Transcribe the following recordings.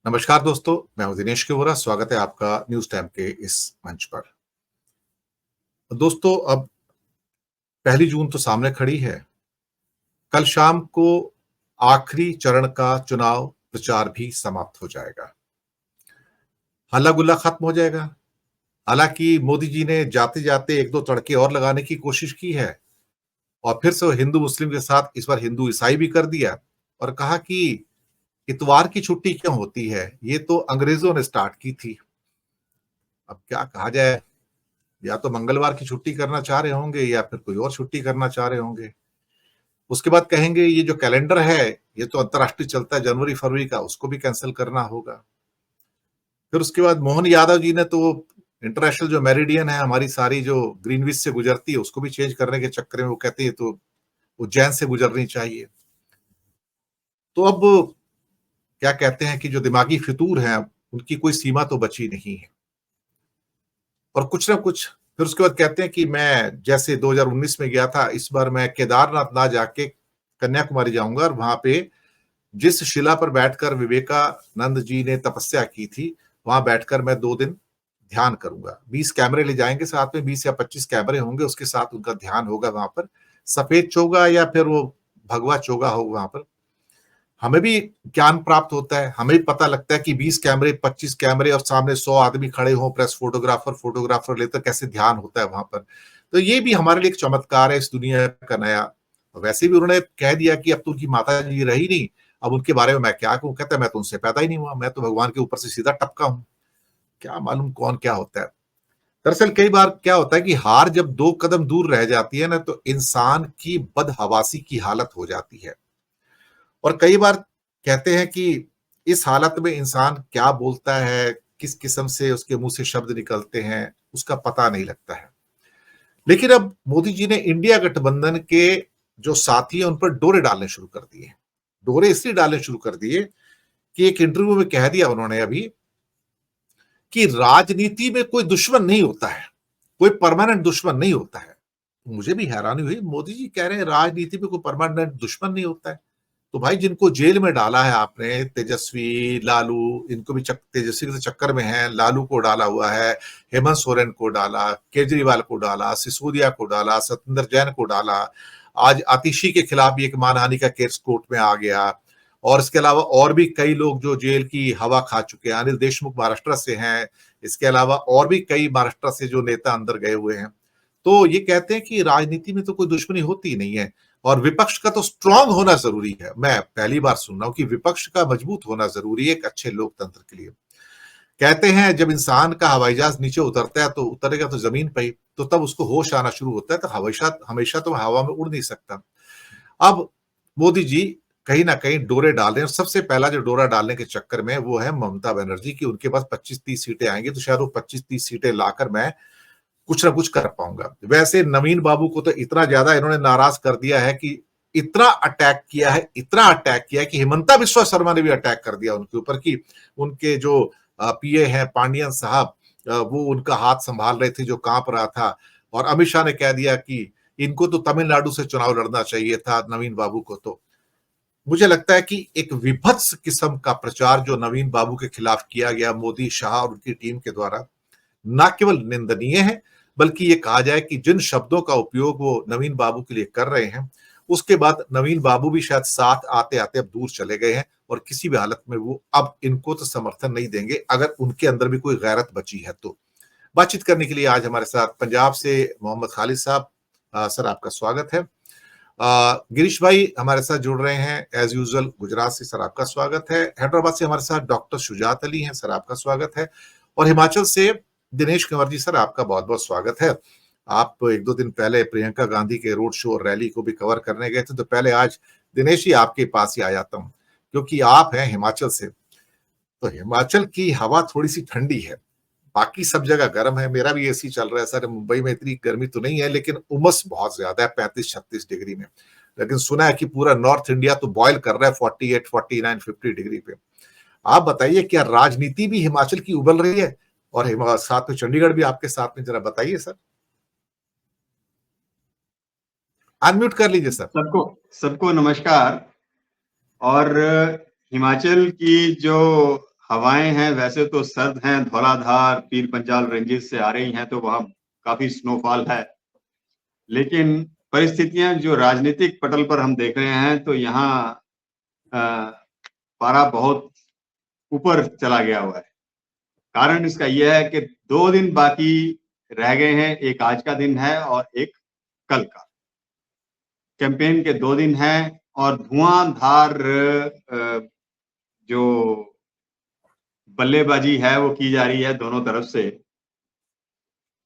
नमस्कार दोस्तों, मैं हूं दिनेश के। स्वागत है आपका न्यूज टाइम के इस मंच पर। दोस्तों, अब 1 जून तो सामने खड़ी है। कल शाम को आखिरी चरण का चुनाव प्रचार भी समाप्त हो जाएगा। हल्ला गुल्ला खत्म हो जाएगा। हालांकि मोदी जी ने जाते जाते एक दो तड़के और लगाने की कोशिश की है और फिर से वो हिंदू मुस्लिम के साथ इस बार हिंदू ईसाई भी कर दिया और कहा कि इतवार की छुट्टी क्यों होती है, ये तो अंग्रेजों ने स्टार्ट की थी। अब क्या कहा जाए, या तो मंगलवार की छुट्टी करना चाह रहे होंगे या फिर कोई और छुट्टी करना चाह रहे होंगे। उसके बाद कहेंगे ये जो कैलेंडर है ये तो अंतरराष्ट्रीय चलता है जनवरी फरवरी का, उसको भी कैंसिल करना होगा। फिर उसके बाद मोहन यादव जी ने तो इंटरनेशनल जो मेरिडियन है, हमारी सारी जो ग्रीनविच से गुजरती है, उसको भी चेंज करने के चक्कर में वो कहते हैं तो उज्जैन से गुजरनी चाहिए। तो अब क्या कहते हैं कि जो दिमागी फितूर हैं उनकी कोई सीमा तो बची नहीं है और कुछ ना कुछ। फिर उसके बाद कहते हैं कि मैं जैसे 2019 में गया था, इस बार मैं केदारनाथ ना जाके कन्याकुमारी जाऊंगा और वहां पे जिस शिला पर बैठकर विवेकानंद जी ने तपस्या की थी, वहां बैठकर मैं 2 दिन ध्यान करूंगा। 20 कैमरे ले जाएंगे साथ में, 20 या 25 कैमरे होंगे, उसके साथ उनका ध्यान होगा वहां पर। सफेद चोगा या फिर वो भगवा चोगा हो वहां पर। हमें भी ज्ञान प्राप्त होता है, हमें भी पता लगता है कि 20 कैमरे 25 कैमरे और सामने 100 आदमी खड़े हों, प्रेस फोटोग्राफर लेकर कैसे ध्यान होता है वहां पर। तो ये भी हमारे लिए एक चमत्कार है इस दुनिया का नया। वैसे भी उन्होंने कह दिया कि अब तो उनकी माता जी रही नहीं, अब उनके बारे में मैं क्या कहूं। कहता है मैं तो उनसे पैदा ही नहीं हुआ, मैं तो भगवान के ऊपर से सीधा टपका हूं। क्या मालूम कौन क्या होता है। दरअसल कई बार क्या होता है कि हार जब 2 कदम दूर रह जाती है ना, तो इंसान की बदहवासी की हालत हो जाती है। और कई बार कहते हैं कि इस हालत में इंसान क्या बोलता है, किस किस्म से उसके मुंह से शब्द निकलते हैं, उसका पता नहीं लगता है। लेकिन अब मोदी जी ने इंडिया गठबंधन के जो साथी हैं उन पर डोरे डालने शुरू कर दिए। डोरे इसलिए डालने शुरू कर दिए कि एक इंटरव्यू में कह दिया उन्होंने अभी कि राजनीति में कोई दुश्मन नहीं होता है, कोई परमानेंट दुश्मन नहीं होता है। मुझे भी हैरानी हुई, मोदी जी कह रहे हैं राजनीति में कोई परमानेंट दुश्मन नहीं होता है। तो भाई जिनको जेल में डाला है आपने, तेजस्वी, लालू, इनको भी तेजस्वी के चक्कर में है, लालू को डाला हुआ है, हेमंत सोरेन को डाला, केजरीवाल को डाला, सिसोदिया को डाला, सत्येंद्र जैन को डाला। आज आतिशी के खिलाफ भी एक मानहानि का केस कोर्ट में आ गया। और इसके अलावा और भी कई लोग जो जेल की हवा खा चुके हैं। अनिल देशमुख महाराष्ट्र से हैं, इसके अलावा और भी कई महाराष्ट्र से जो नेता अंदर गए हुए हैं। तो ये कहते हैं कि राजनीति में तो कोई दुश्मनी होती नहीं है और विपक्ष का तो स्ट्रांग होना जरूरी है। मैं पहली बार सुन रहा हूं कि विपक्ष का मजबूत होना जरूरी है एक अच्छे लोकतंत्र के लिए। कहते हैं जब इंसान का हवाई जहाज नीचे उतरता है तो उतरेगा तो जमीन पे ही, तो तब उसको होश आना शुरू होता है, तो हमेशा हमेशा तो हवा में उड़ नहीं सकता। अब मोदी जी कहीं ना कहीं डोरे डाल रहे हैं। सबसे पहला जो डोरा डालने के चक्कर में वो है ममता बनर्जी की। उनके पास 25-30 सीटें आएंगी तो शायद वो 25-30 सीटें लाकर मैं कुछ ना कुछ कर पाऊंगा। वैसे नवीन बाबू को तो इतना ज्यादा इन्होंने नाराज कर दिया है कि इतना अटैक किया है, इतना अटैक किया है कि हिमंता बिस्वा शर्मा ने भी अटैक कर दिया उनके ऊपर कि उनके जो पीए हैं पांडियन साहब, वो उनका हाथ संभाल रहे थे जो कांप रहा था। और अमित शाह ने कह दिया कि इनको तो तमिलनाडु से चुनाव लड़ना चाहिए था नवीन बाबू को। तो मुझे लगता है कि एक विभत्स किस्म का प्रचार जो नवीन बाबू के खिलाफ किया गया मोदी, शाह और उनकी टीम के द्वारा, ना केवल निंदनीय है, बल्कि ये कहा जाए कि जिन शब्दों का उपयोग वो नवीन बाबू के लिए कर रहे हैं, उसके बाद नवीन बाबू भी शायद साथ आते आते अब दूर चले गए हैं और किसी भी हालत में वो अब इनको तो समर्थन नहीं देंगे अगर उनके अंदर भी कोई गैरत बची है तो। बातचीत करने के लिए आज हमारे साथ पंजाब से मोहम्मद खालिद साहब। सर आपका स्वागत है। गिरीश भाई हमारे साथ जुड़ रहे हैं एज यूजुअल गुजरात से, सर आपका स्वागत है। हैदराबाद से हमारे साथ डॉक्टर शुजात अली हैं, सर आपका स्वागत है। और हिमाचल से दिनेश कंवर जी, सर आपका बहुत बहुत स्वागत है। आप 1-2 दिन पहले प्रियंका गांधी के रोड शो और रैली को भी कवर करने गए थे, तो पहले आज दिनेश जी आपके पास ही आ जाता हूँ क्योंकि आप हैं हिमाचल से। तो हिमाचल की हवा थोड़ी सी ठंडी है, बाकी सब जगह गर्म है। मेरा भी एसी चल रहा है सर। मुंबई में इतनी गर्मी तो नहीं है लेकिन उमस बहुत ज्यादा है, 35-36 डिग्री में। लेकिन सुना है कि पूरा नॉर्थ इंडिया तो बॉयल कर रहा है 48, 49, 50 डिग्री पे। आप बताइए क्या राजनीति भी हिमाचल की उबल रही है? और साथ में चंडीगढ़ भी आपके साथ में, जरा बताइए सर। अनम्यूट कर लीजिए सर। सबको सबको नमस्कार। और हिमाचल की जो हवाएं हैं वैसे तो सर्द हैं, धौलाधार पीर पंजाल रेंजेस से आ रही हैं, तो वहां काफी स्नोफॉल है। लेकिन परिस्थितियां जो राजनीतिक पटल पर हम देख रहे हैं, तो यहाँ पारा बहुत ऊपर चला गया हुआ है। कारण इसका यह है कि 2 दिन बाकी रह गए हैं, एक आज का दिन है और एक कल का। कैंपेन के 2 दिन हैं और धुआंधार जो बल्लेबाजी है वो की जा रही है दोनों तरफ से।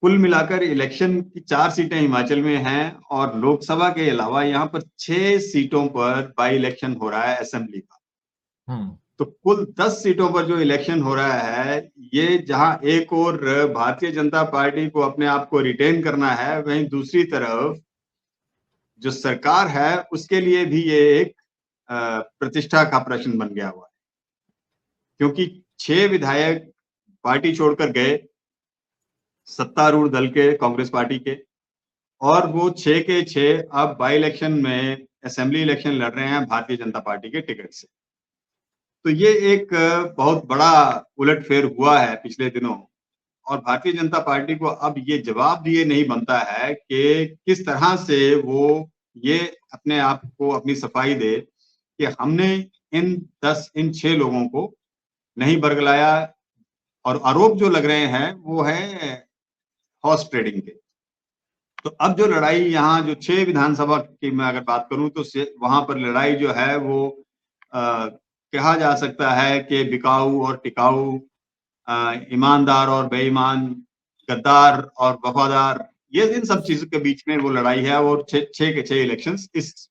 कुल मिलाकर इलेक्शन की 4 सीटें हिमाचल में हैं और लोकसभा के अलावा यहाँ पर 6 सीटों पर बाई इलेक्शन हो रहा है असेंबली का। तो कुल 10 सीटों पर जो इलेक्शन हो रहा है, ये जहां एक और भारतीय जनता पार्टी को अपने आप को रिटेन करना है, वहीं दूसरी तरफ जो सरकार है उसके लिए भी ये एक प्रतिष्ठा का प्रश्न बन गया हुआ है, क्योंकि 6 विधायक पार्टी छोड़कर गए सत्तारूढ़ दल के, कांग्रेस पार्टी के, और वो 6 के 6 अब बाई इलेक्शन में असेंबली इलेक्शन लड़ रहे हैं भारतीय जनता पार्टी के टिकट से। तो ये एक बहुत बड़ा उलटफेर हुआ है पिछले दिनों, और भारतीय जनता पार्टी को अब ये जवाब दिए नहीं बनता है कि किस तरह से वो ये अपने आप को अपनी सफाई दे कि हमने इन 6 लोगों को नहीं बरगलाया। और आरोप जो लग रहे हैं वो है हॉर्स ट्रेडिंग के। तो अब जो लड़ाई यहाँ जो 6 विधानसभा की मैं अगर बात करूं, तो वहां पर लड़ाई जो है वो कहा जा सकता है कि बिकाऊ और टिकाऊ, ईमानदार और बेईमान, गद्दार और वफादार, ये इन सब चीजों के बीच में वो लड़ाई है, और 6 के 6 इलेक्शंस इस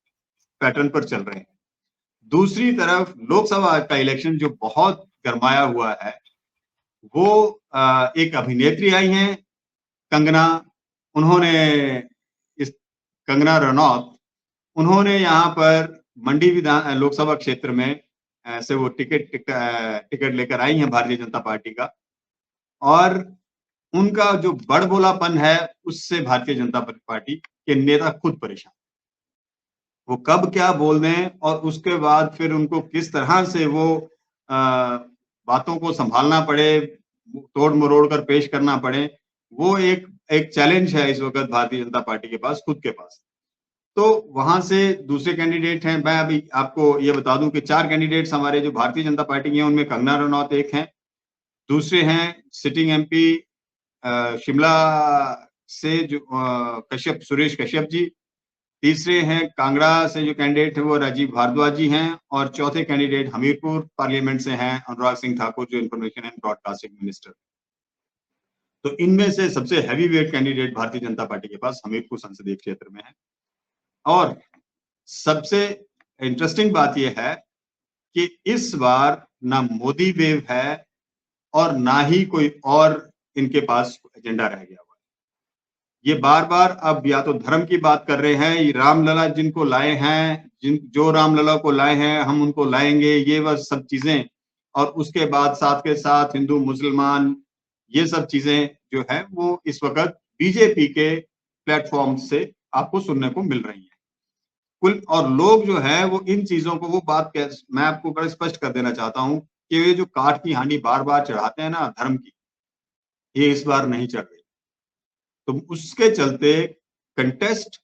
पैटर्न पर चल रहे हैं। दूसरी तरफ लोकसभा का इलेक्शन जो बहुत गरमाया हुआ है, वो एक अभिनेत्री आई हैं कंगना, कंगना रनौत, उन्होंने यहाँ पर मंडी लोकसभा क्षेत्र में से वो टिकट लेकर आई हैं भारतीय जनता पार्टी का, और उनका जो बड़बोलापन है उससे भारतीय जनता पार्टी के नेता खुद परेशान। वो कब क्या बोल दें और उसके बाद फिर उनको किस तरह से वो बातों को संभालना पड़े, तोड़ मरोड़ कर पेश करना पड़े, वो एक चैलेंज है इस वक्त भारतीय जनता पार्टी के पास, खुद के पास। तो वहां से दूसरे कैंडिडेट हैं, मैं अभी आपको ये बता दूं कि 4 कैंडिडेट्स हमारे जो भारतीय जनता पार्टी के हैं, उनमें कंगना रनौत एक हैं, दूसरे हैं सिटिंग एमपी शिमला से जो सुरेश कश्यप जी, तीसरे हैं कांगड़ा से जो कैंडिडेट है वो राजीव भारद्वाज जी हैं, और चौथे कैंडिडेट हमीरपुर पार्लियामेंट से हैं अनुराग सिंह ठाकुर, जो इंफॉर्मेशन एंड ब्रॉडकास्टिंग मिनिस्टर। तो इनमें से सबसे heavy weight candidate Bharatiya Janata party के पास हमीरपुर संसदीय क्षेत्र में है। और सबसे इंटरेस्टिंग बात यह है कि इस बार ना मोदी वेव है और ना ही कोई और इनके पास एजेंडा रह गया हुआ है। ये बार बार अब या तो धर्म की बात कर रहे हैं, रामलला जिनको लाए हैं, जो रामलला को लाए हैं हम उनको लाएंगे, ये वह सब चीजें, और उसके बाद साथ के साथ हिंदू मुसलमान, ये सब चीजें जो है वो इस वक्त बीजेपी के प्लेटफॉर्म से आपको सुनने को मिल रही है। और लोग जो है वो इन चीजों को, वो बात मैं आपको बड़ा स्पष्ट कर देना चाहता हूं कि ये जो काठ की हांडी बार बार चढ़ाते हैं ना धर्म की, ये इस बार नहीं चढ़ रही। तो उसके चलते कंटेस्ट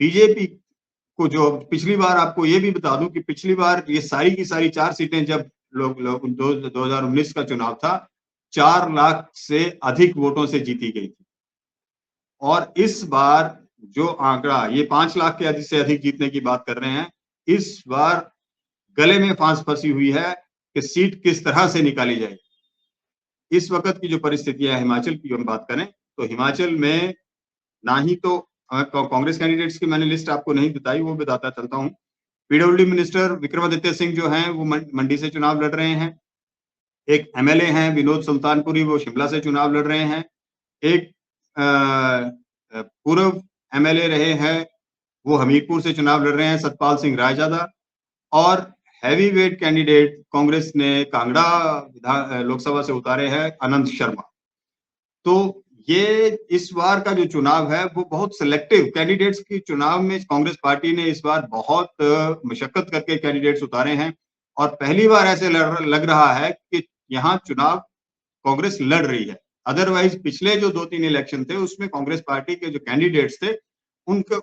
बीजेपी को, जो पिछली बार आपको ये भी बता दूं कि पिछली बार ये सारी की सारी 4 सीटें जब 2019 का चुनाव था, 4 लाख से अधिक वोटों से जीती गई थी, और इस बार जो आंकड़ा ये 5 लाख के अधिक से अधिक जीतने की बात कर रहे हैं, इस बार गले में फांस फंसी हुई है कि सीट किस तरह से निकाली जाएगी। इस वक्त की जो परिस्थितियां है, हिमाचल की हम बात करें तो हिमाचल में ना ही तो कांग्रेस कैंडिडेट्स की मैंने लिस्ट आपको नहीं बताई, वो बताता चलता हूं। पीडब्ल्यूडी मिनिस्टर विक्रमादित्य सिंह जो हैं वो मंडी से चुनाव लड़ रहे हैं। एक एमएलए हैं विनोद सुल्तानपुरी, वो शिमला से चुनाव लड़ रहे हैं। एक पूर्व एमएलए रहे हैं वो हमीरपुर से चुनाव लड़ रहे हैं, सतपाल सिंह रायजादा। और हैवी वेट कैंडिडेट कांग्रेस ने कांगड़ा लोकसभा से उतारे हैं अनंत शर्मा। तो ये इस बार का जो चुनाव है वो बहुत सिलेक्टिव कैंडिडेट्स की चुनाव में कांग्रेस पार्टी ने इस बार बहुत मशक्कत करके कैंडिडेट्स उतारे हैं, और पहली बार ऐसे लग रहा है कि यहाँ चुनाव कांग्रेस लड़ रही है। अदरवाइज पिछले जो 2-3 इलेक्शन थे उसमें कांग्रेस पार्टी के जो कैंडिडेट्स थे उनका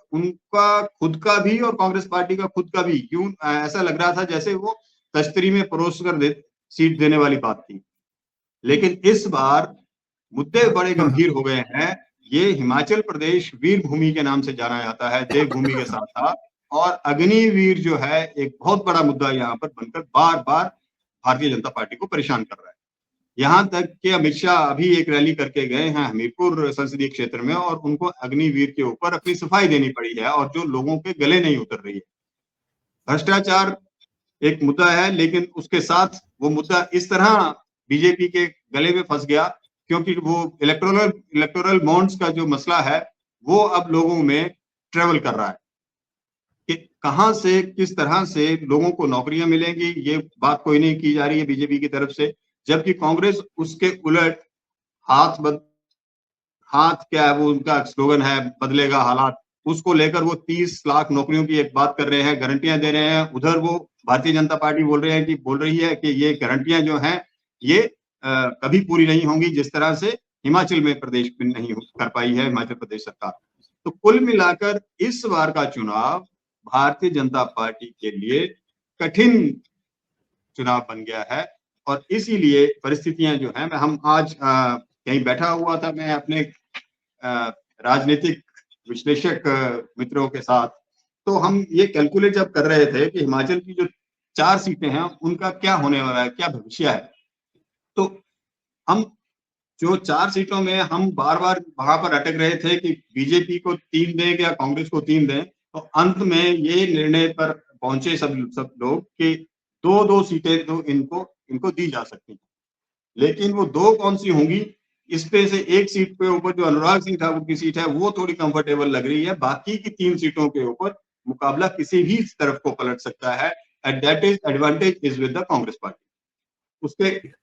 खुद का भी और कांग्रेस पार्टी का खुद का भी ऐसा लग रहा था जैसे वो तश्तरी में परोस कर सीट देने वाली बात थी। लेकिन इस बार मुद्दे बड़े गंभीर हो गए हैं। ये हिमाचल प्रदेश वीर भूमि के नाम से जाना जाता है, देवभूमि के साथ साथ, और अग्निवीर जो है एक बहुत बड़ा मुद्दा यहाँ पर बनकर बार बार भारतीय जनता पार्टी को परेशान कर रहा है। यहाँ तक कि अमित शाह अभी एक रैली करके गए हैं हमीरपुर संसदीय क्षेत्र में और उनको अग्निवीर के ऊपर अपनी सफाई देनी पड़ी है और जो लोगों के गले नहीं उतर रही है। भ्रष्टाचार एक मुद्दा है, लेकिन उसके साथ वो मुद्दा इस तरह बीजेपी के गले में फंस गया क्योंकि वो इलेक्टोरल बॉन्ड्स का जो मसला है वो अब लोगों में ट्रेवल कर रहा है कि कहां से किस तरह से लोगों को नौकरियां मिलेंगी, ये बात कोई नहीं की जा रही है बीजेपी की तरफ से। जबकि कांग्रेस उसके उलट हाथ क्या है, वो उनका स्लोगन है बदलेगा हालात, उसको लेकर वो 30 लाख नौकरियों की एक बात कर रहे हैं, गारंटियां दे रहे हैं। उधर वो भारतीय जनता पार्टी बोल रही है कि ये गारंटियां जो हैं ये कभी पूरी नहीं होंगी, जिस तरह से हिमाचल में प्रदेश में नहीं कर पाई है हिमाचल प्रदेश सरकार। तो कुल मिलाकर इस बार का चुनाव भारतीय जनता पार्टी के लिए कठिन चुनाव बन गया है और इसीलिए परिस्थितियां जो है, हम आज कहीं बैठा हुआ था मैं अपने राजनीतिक विश्लेषक मित्रों के साथ, तो हम ये कैलकुलेट जब कर रहे थे कि हिमाचल की जो 4 सीटें हैं उनका क्या होने वाला है, क्या भविष्य है। तो हम जो 4 सीटों में हम बार बार वहां पर अटक रहे थे कि बीजेपी को 3 दें या कांग्रेस को 3 दें, तो अंत में ये निर्णय पर पहुंचे सब लोग कि 2-2 सीटें तो इनको दी जा सकती हैं। लेकिन वो 2 कौन सी होंगी, इस पे से एक सीट पे ऊपर जो अनुराग सिंह ठाकुर की सीट है वो थोड़ी कंफर्टेबल लग रही है, बाकी की 3 सीटों के ऊपर मुकाबला किसी भी तरफ को पलट सकता है and that is advantage is with the Congress party.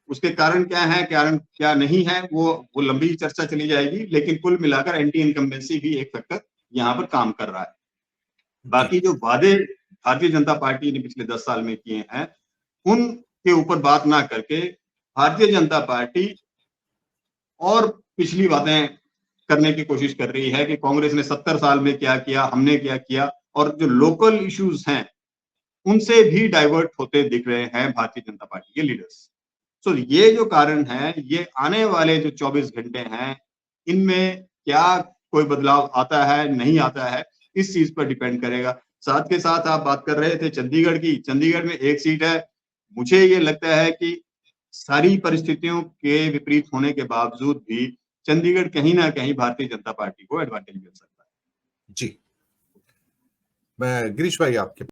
उसके कारण क्या है, कारण क्या नहीं है, वो लंबी चर्चा चली जाएगी, लेकिन कुल मिलाकर एंटी इनकम्बेंसी भी एक फैक्टर यहाँ पर काम कर रहा है। बाकी जो वादे भारतीय जनता पार्टी ने पिछले 10 साल में किए हैं उनके ऊपर बात ना करके भारतीय जनता पार्टी और पिछली बातें करने की कोशिश कर रही है कि कांग्रेस ने 70 साल में क्या किया, हमने क्या किया, और जो लोकल इश्यूज हैं उनसे भी डाइवर्ट होते दिख रहे हैं भारतीय जनता पार्टी के लीडर्स। तो ये जो कारण है, ये आने वाले जो 24 घंटे हैं इनमें क्या कोई बदलाव आता है नहीं आता है, इस चीज पर डिपेंड करेगा। साथ के साथ आप बात कर रहे थे चंडीगढ़ की, चंडीगढ़ में एक सीट है। मुझे ये लगता है कि सारी परिस्थितियों के विपरीत होने के बावजूद भी चंडीगढ़ कहीं ना कहीं भारतीय जनता पार्टी को एडवांटेज मिल सकता है। जी, मैं गिरीश भाई आपके